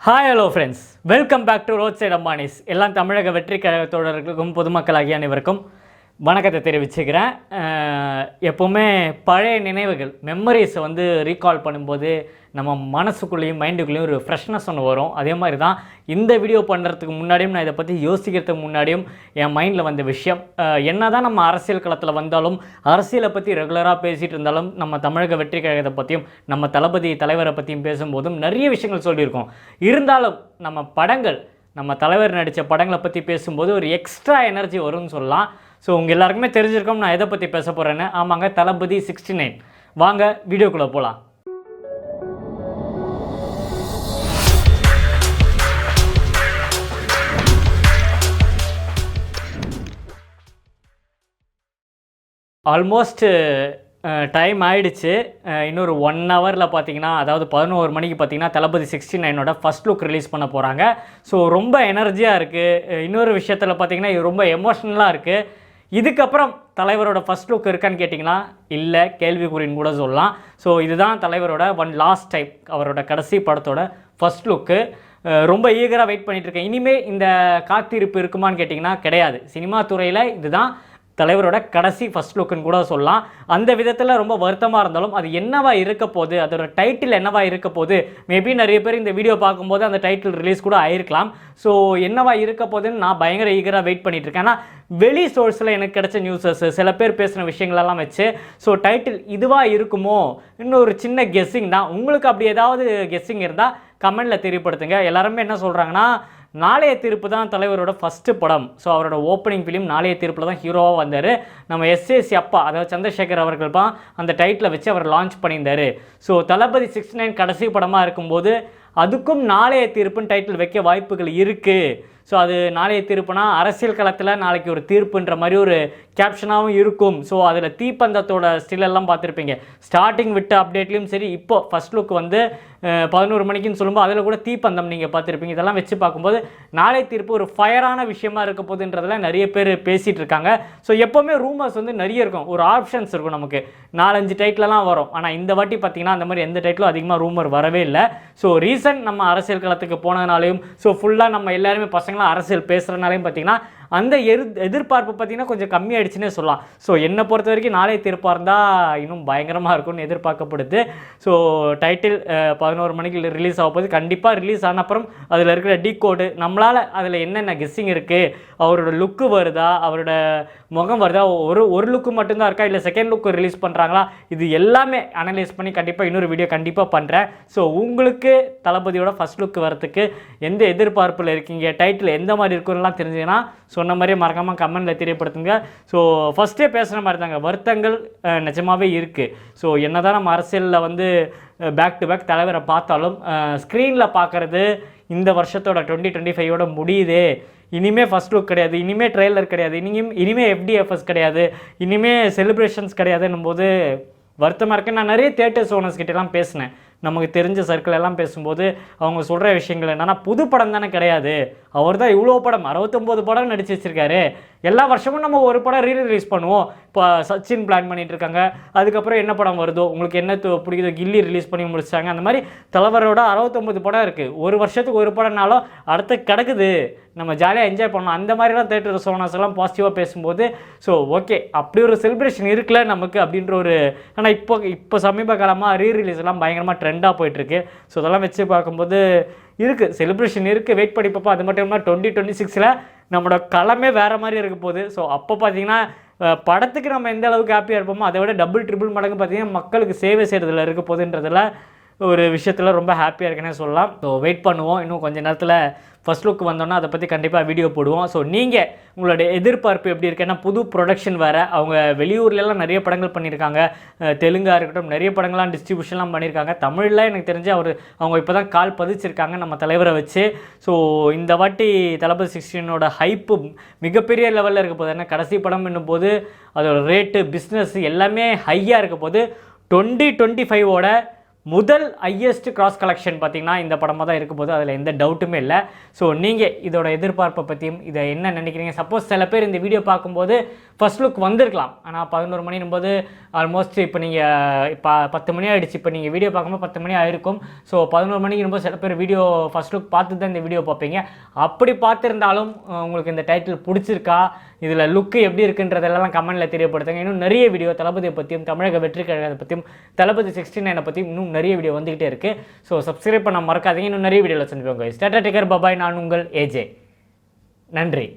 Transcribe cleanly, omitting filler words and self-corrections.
Hi hello friends, welcome back to road side Ambanis. எல்லாம் தமிழக வெற்றி கழகத்தோடர்களுக்கும் பொதுமக்களாகிய அனைவருக்கும் வணக்கத்தை தெரிவிச்சுக்கிறேன். எப்போவுமே பழைய நினைவுகள் மெமரிஸை ரீகால் பண்ணும்போது நம்ம மனசுக்குள்ளேயும் மைண்டுக்குள்ளேயும் ஒரு ஃப்ரெஷ்னஸ் ஒன்று வரும். அதே மாதிரி தான் இந்த வீடியோ பண்ணுறதுக்கு முன்னாடியும் நான் இதை பற்றி யோசிக்கிறதுக்கு முன்னாடியும் என் மைண்டில் வந்த விஷயம், என்ன தான் நம்ம அரசியல் களத்தில் வந்தாலும் அரசியலை பற்றி ரெகுலராக பேசிகிட்டு இருந்தாலும் நம்ம தமிழக வெற்றி கழகத்தை பற்றியும் நம்ம தளபதி தலைவரை பற்றியும் பேசும்போதும் நிறைய விஷயங்கள் சொல்லியிருக்கோம். இருந்தாலும் நம்ம படங்கள், நம்ம தலைவர் நடித்த படங்களை பற்றி பேசும்போது ஒரு எக்ஸ்ட்ரா எனர்ஜி வரும்னு சொல்லலாம். ஸோ உங்கள் எல்லாருக்குமே தெரிஞ்சிருக்கோம் நான் எதை பற்றி பேச போகிறேன்னு. ஆமாங்க, தளபதி 69. வாங்க வீடியோக்குள்ளே போகலாம். ஆல்மோஸ்ட் டைம் ஆகிடுச்சு. இன்னொரு 1 ஹவரில் பார்த்தீங்கன்னா, அதாவது 11 மணிக்கு பார்த்தீங்கன்னா தளபதி 69ஓட ஃபஸ்ட் லுக் ரிலீஸ் பண்ண போகிறாங்க. ஸோ ரொம்ப எனர்ஜியாக இருக்குது. இன்னொரு விஷயத்தில் பார்த்தீங்கன்னா இது ரொம்ப எமோஷ்னலாக இருக்குது. இதுக்கப்புறம் தலைவரோட ஃபஸ்ட் லுக் இருக்கான்னு கேட்டிங்கன்னா இல்லை, கேள்விக்குறின்னு கூட சொல்லலாம். ஸோ இதுதான் தலைவரோட லாஸ்ட் டைம், அவரோட கடைசி படத்தோட ஃபஸ்ட் லுக்கு. ரொம்ப ஈகராக வெயிட் பண்ணிகிட்ருக்கேன். இனிமேல் இந்த காத்திருப்பு இருக்குமான்னு கேட்டிங்கன்னா கிடையாது. சினிமா துறையில் இதுதான் தலைவரோட கடைசி ஃபஸ்ட் லுக்குன்னு கூட சொல்லலாம். அந்த விதத்தில் ரொம்ப வருத்தமாக இருந்தாலும் அது என்னவா இருக்க போகுது, அதோட டைட்டில் என்னவா இருக்க போகுது, மேபி நிறைய பேர் இந்த வீடியோ பார்க்கும்போது அந்த டைட்டில் ரிலீஸ் கூட ஆயிருக்கலாம். ஸோ என்னவா இருக்க போகுதுன்னு நான் பயங்கர ஈகராக வெயிட் பண்ணிகிட்ருக்கேன். ஏன்னா வெளி சோர்ஸில் எனக்கு கிடைச்ச நியூஸஸ், சில பேர் பேசின விஷயங்களெல்லாம் வச்சு ஸோ டைட்டில் இதுவாக இருக்குமோ இன்னும் ஒரு சின்ன கெஸ்ஸிங் தான். உங்களுக்கு அப்படி ஏதாவது கெஸ்ஸிங் இருந்தால் கமெண்டில் தெரியப்படுத்துங்க. எல்லாருமே என்ன சொல்கிறாங்கன்னா, நாளைய தீர்ப்பு தான் தலைவரோட ஃபஸ்ட்டு படம். ஸோ அவரோட ஓப்பனிங் ஃபிலிம் நாளைய தீர்ப்பில் தான் ஹீரோவாக வந்தார். நம்ம எஸ்ஏசி அப்பா, அதாவது சந்திரசேகர் அவர்கள் தான் அந்த டைட்டிலை வச்சு அவர் லான்ச் பண்ணியிருந்தார். ஸோ தளபதி 69 கடைசி படமாக இருக்கும்போது அதுக்கும் நாளைய தீர்ப்புன்னு டைட்டில் வைக்க வாய்ப்புகள் இருக்குது. ஸோ அது நாளைய தீர்ப்புனா அரசியல் களத்தில் நாளைக்கு ஒரு தீர்ப்புன்ற மாதிரி ஒரு கேப்ஷனாகவும் இருக்கும். ஸோ அதில் தீப்பந்தத்தோட ஸ்டிலெல்லாம் பார்த்துருப்பீங்க. ஸ்டார்டிங் விட்ட அப்டேட்லேயும் சரி, இப்போ ஃபஸ்ட் லுக் 11 மணிக்குன்னு சொல்லும்போது அதில் கூட தீப்பந்தம் நீங்கள் பார்த்துருப்பீங்க. இதெல்லாம் வச்சு பார்க்கும்போது நாளை தீர்ப்பு ஒரு ஃபயரான விஷயமா இருக்க போகுதுன்றதில் நிறைய பேர் பேசிகிட்டு இருக்காங்க. ஸோ எப்போவுமே ரூமர்ஸ் நிறைய இருக்கும், ஒரு ஆப்ஷன்ஸ் இருக்கும், நமக்கு 4-5 டைட்டிலெலாம் வரும். ஆனால் இந்த வாட்டி பார்த்தீங்கன்னா அந்த மாதிரி எந்த டைட்டிலும் அதிகமாக ரூமர் வரவே இல்லை. ஸோ ரீசன் நம்ம அரசியல் களத்துக்கு போனதுனாலையும், ஸோ ஃபுல்லாக நம்ம எல்லாருமே பசங்களாம் அரசியல் பேசுகிறனாலையும் பார்த்தீங்கன்னா அந்த எதிர்பார்ப்பு பார்த்தீங்கன்னா கொஞ்சம் கம்மியாயிடுச்சுன்னே சொல்லலாம். ஸோ என்னை பொறுத்த வரைக்கும் நாளைய தீர்ப்பாக இருந்தால் இன்னும் பயங்கரமாக இருக்கும்னு எதிர்பார்க்கப்படுது. ஸோ டைட்டில் 11 மணிக்கு ரிலீஸ் ஆக போகுது. கண்டிப்பாக ரிலீஸ் ஆன அப்புறம் அதில் இருக்கிற டீகோடு நம்மளால் அதில் என்னென்ன கெஸ்ஸிங் இருக்குது, அவரோட லுக்கு வருதா, அவரோட முகம் வருதா, ஒரு லுக்கு மட்டும்தான் இருக்கா, இல்லை செகண்ட் லுக்கு ரிலீஸ் பண்ணுறாங்களா, இது எல்லாமே அனலைஸ் பண்ணி கண்டிப்பாக இன்னொரு வீடியோ கண்டிப்பாக பண்ணுறேன். ஸோ உங்களுக்கு தளபதியோட ஃபஸ்ட் லுக்கு வரத்துக்கு எந்த எதிர்பார்ப்பில் இருக்கீங்க, டைட்டில் எந்த மாதிரி இருக்குன்னுலாம் தெரிஞ்சுங்கன்னா சொன்ன மாதிரியே மறக்காமல் கமெண்டில் தெரியப்படுத்துங்க. ஸோ ஃபஸ்ட்டே பேசுகிற மாதிரி தாங்க, வருத்தங்கள் நிஜமாகவே இருக்குது. ஸோ என்ன தான் நம்ம அரசியலில் பேக் டு பேக் தலைவரை பார்த்தாலும் ஸ்க்ரீனில் பார்க்குறது இந்த வருஷத்தோட 2025ஓட முடியுது. இனிமேல் ஃபஸ்ட் லுக் கிடையாது, இனிமேல் ட்ரெய்லர் கிடையாது, இனிமேல் FDFS கிடையாது, இனிமேல் செலிப்ரேஷன்ஸ் கிடையாதுன்னும் போது வருத்தமாக இருக்குது. நான் நிறைய தியேட்டர்ஸ் ஓனர்ஸ் கிட்டலாம் பேசினேன், நமக்கு தெரிஞ்ச சர்க்கிள் எல்லாம் பேசும்போது அவங்க சொல்கிற விஷயங்கள் என்னென்னா, புது படம் தானே கிடையாது, அவர் தான் இவ்வளோ படம் 69 படம் நடிச்சு வச்சுருக்காரு, எல்லா வருஷமும் நம்ம ஒரு படம் ரிலீஸ் பண்ணுவோம். இப்போ சச்சின் பிளான் பண்ணிகிட்டு இருக்காங்க, அதுக்கப்புறம் என்ன படம் வருதோ, உங்களுக்கு என்ன பிடிக்குதோ, கில்லி ரிலீஸ் பண்ணி முடிச்சாங்க. அந்த மாதிரி தலைவரோட 69 படம் இருக்குது. ஒரு வருஷத்துக்கு ஒரு படம்னாலும் அடுத்து கிடக்குது, நம்ம ஜாலியாக என்ஜாய் பண்ணலாம். அந்த மாதிரிலாம் தேட்டர் சோனர்ஸ் எல்லாம் பாசிட்டிவாக பேசும்போது ஸோ ஓகே, அப்படி ஒரு செலிப்ரேஷன் இருக்குல்ல நமக்கு அப்படின்ற ஒரு. ஆனால் இப்போ சமீப காலமாக ரீரிலீஸ் எல்லாம் பயங்கரமாக ட்ரெண்டாக போயிட்டுருக்கு. ஸோ அதெல்லாம் வச்சு பார்க்கும்போது இருக்குது, செலிப்ரேஷன் இருக்குது, வெயிட் பண்ணி பார்ப்போம். அது மட்டும் இல்லாமல் 2026 நம்மளோட களமே வேறு மாதிரி இருக்க போகுது. ஸோ அப்போ பார்த்தீங்கன்னா படத்துக்கு நம்ம எந்த அளவுக்கு ஹாப்பியாக இருப்போமோ அதை விட டபுள் ட்ரிபிள் மடங்கு பார்த்தீங்கன்னா மக்களுக்கு சேவை செய்கிறதுல இருக்க போகுதுன்றதில் ஒரு விஷயத்தில் ரொம்ப ஹாப்பியாக இருக்குன்னே சொல்லலாம். ஸோ வெயிட் பண்ணுவோம். இன்னும் கொஞ்சம் நேரத்தில் ஃபஸ்ட் லுக் வந்தோன்னா அதை பற்றி கண்டிப்பாக வீடியோ போடுவோம். ஸோ நீங்கள் உங்களுடைய எதிர்பார்ப்பு எப்படி இருக்குது? ஏன்னா புது ப்ரொடக்ஷன் வேறு, அவங்க வெளியூர்லலாம் நிறைய படங்கள் பண்ணியிருக்காங்க, தெலுங்காக இருக்கட்டும் நிறைய படங்கள்லாம் டிஸ்ட்ரிபியூஷன்லாம் பண்ணியிருக்காங்க. தமிழில் எனக்கு தெரிஞ்சு அவங்க இப்போ தான் கால் பதிச்சிருக்காங்க நம்ம தலைவரை வச்சு. ஸோ இந்த வாட்டி தளபதி 69ஓட ஹைப்பு மிகப்பெரிய லெவலில் இருக்க போகுது. ஏன்னா கடைசி படம் என்னும் போது அதோட ரேட்டு, பிஸ்னஸ் எல்லாமே ஹையாக இருக்க போது. 2025ஓட முதல் ஹையஸ்ட் கிராஸ் கலெக்ஷன் பார்த்திங்கன்னா இந்த படமாக தான் இருக்கும் போது அதில் எந்த டவுட்டுமே இல்லை. ஸோ நீங்கள் இதோட எதிர்பார்ப்பை பற்றியும் இதை என்ன நினைக்கிறீங்க? சப்போஸ் சில பேர் இந்த வீடியோ பார்க்கும்போது ஃபர்ஸ்ட் லுக் வந்திருக்கலாம், ஆனால் 11 மணினும் போது ஆல்மோஸ்ட் இப்போ நீங்கள் இப்போ 10 மணி ஆகிடுச்சு. இப்போ நீங்கள் வீடியோ பார்க்கும்போது 10 மணி ஆகிருக்கும். ஸோ 11 மணிக்கு சில பேர் வீடியோ ஃபர்ஸ்ட் லுக் பார்த்து தான் இந்த வீடியோ பார்ப்பீங்க. அப்படி பார்த்துருந்தாலும் உங்களுக்கு இந்த டைட்டில் பிடிச்சிருக்கா, இதில் லுக்கு எப்படி இருக்குன்றதெல்லாம் கமெண்ட்டில் தெரியப்படுத்துங்க. இன்னும் நிறைய வீடியோ தளபதியை பற்றியும் தமிழக வெற்றி கழகத்தை பற்றியும் தளபதி 69 பற்றியும் இன்னும் நிறைய வீடியோ வந்துகிட்டே இருக்குது. ஸோ சப்ஸ்கிரைப் பண்ண மறக்காதீங்க. இன்னும் நிறைய வீடியோவில் சந்திப்போம். Tata take care, bye bye. நான் உங்கள் ஏஜே. நன்றி.